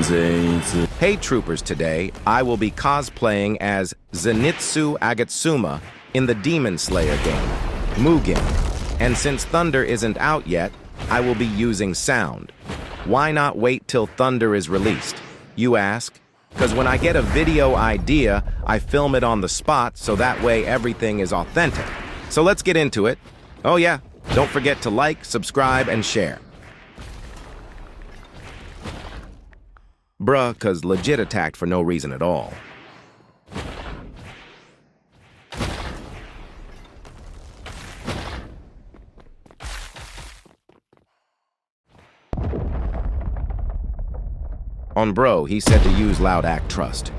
Zenitsu. Hey troopers, today I will be cosplaying as Zenitsu Agatsuma in the Demon Slayer game, Mugen. And since Thunder isn't out yet, I will be using sound. Why not wait till Thunder is released, you ask? Because when I get a video idea, I film it on the spot so that way everything is authentic. So let's get into it. Oh yeah, don't forget to like, subscribe, and share. Bruh, cause legit attacked for no reason at all. On bro, he said to use loud act trust.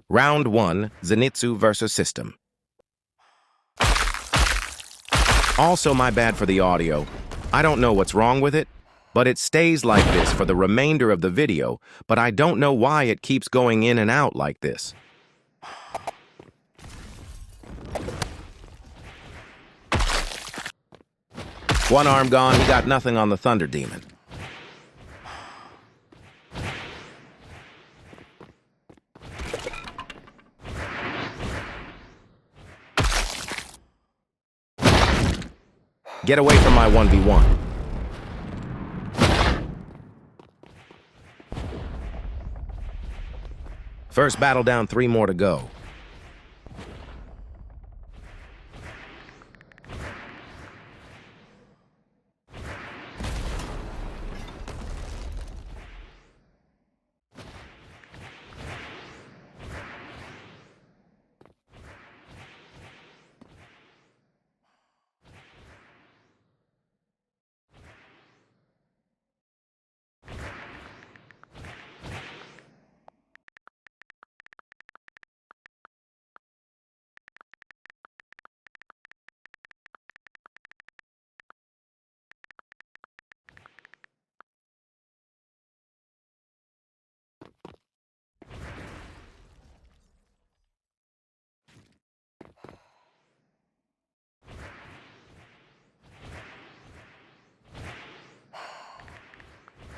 Round 1, Zenitsu versus System. Also, my bad for the audio. I don't know what's wrong with it, but it stays like this for the remainder of the video, but I don't know why it keeps going in and out like this. One arm gone, he got nothing on the Thunder Demon. Get away from my 1v1. First battle down, 3 more to go.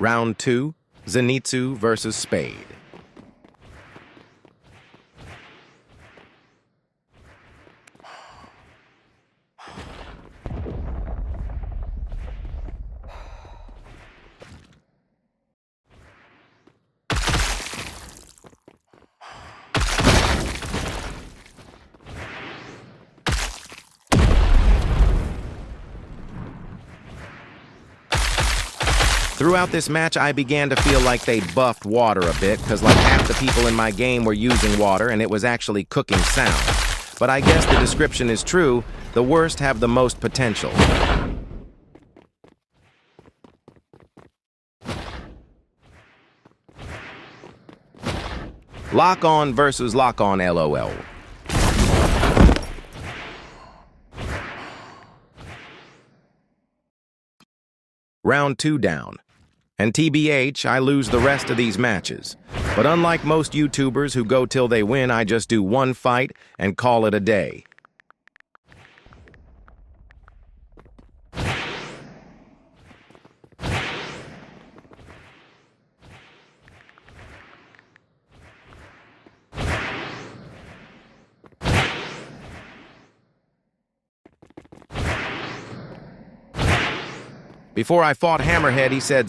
Round 2, Zenitsu versus Spade. Throughout this match, I began to feel like they buffed water a bit, because like half the people in my game were using water and it was actually cooking sound. But I guess the description is true, the worst have the most potential. Lock on versus lock on, LOL. Round 2 down. And TBH, I lose the rest of these matches. But unlike most YouTubers who go till they win, I just do one fight and call it a day. Before I fought Hammerhead, he said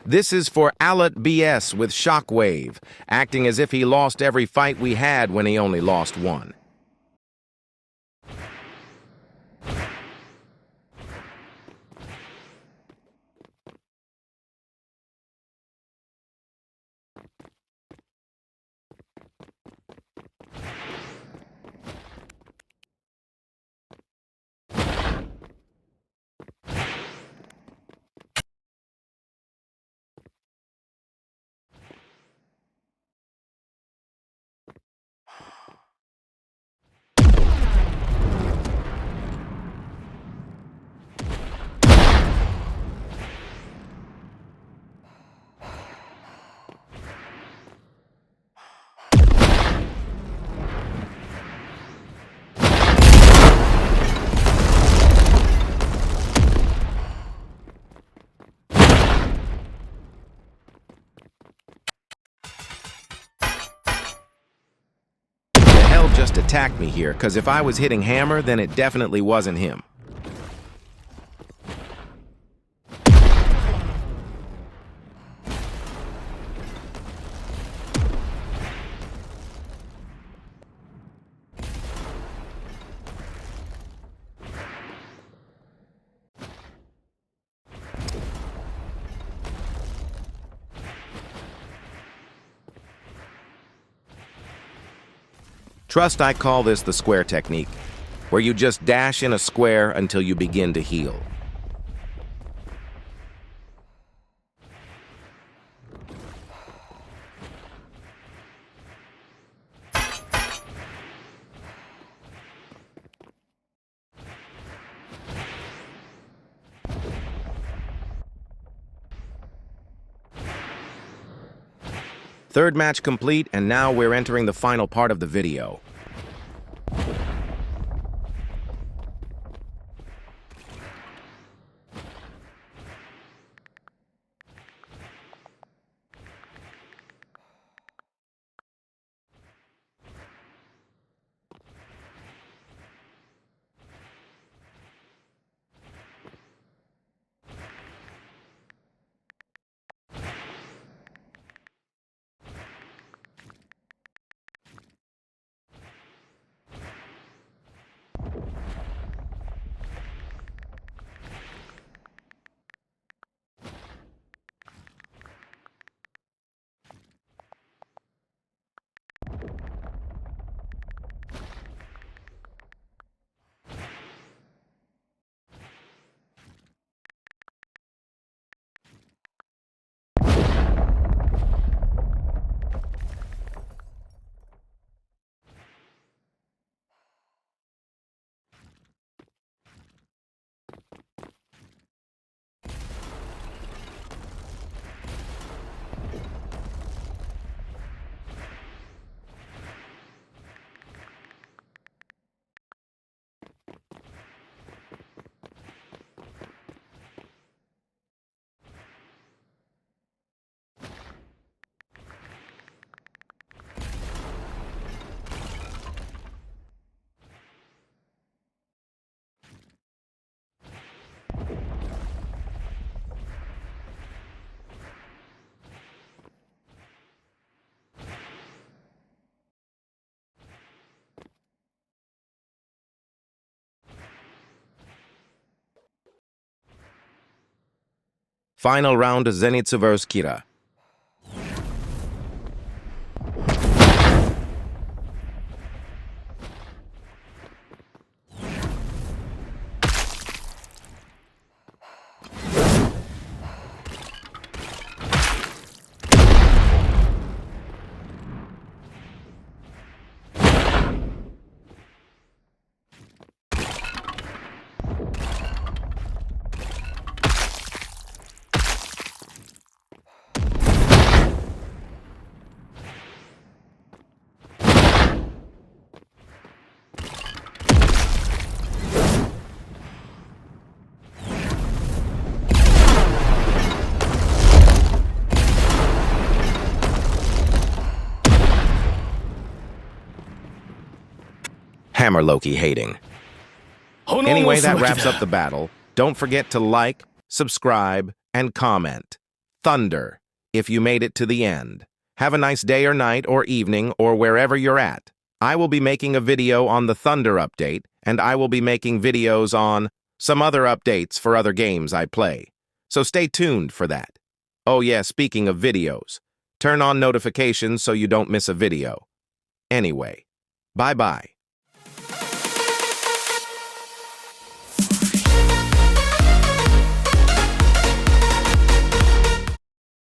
"This is for Alat BS with Shockwave," acting as if he lost every fight we had when he only lost one. attacked me here, because if I was hitting hammer, then it definitely wasn't him. Trust I call this the square technique, where you just dash in a square until you begin to heal. Third match complete, and now we're entering the final part of the video. Final round of Zenitsu vs. Kira. Hammer Loki hating. Anyway, that wraps up the battle. Don't forget to like, subscribe, and comment. Thunder, if you made it to the end. Have a nice day or night or evening or wherever you're at. I will be making a video on the Thunder update, and I will be making videos on some other updates for other games I play. So stay tuned for that. Oh yeah, speaking of videos, turn on notifications so you don't miss a video. Anyway, bye-bye.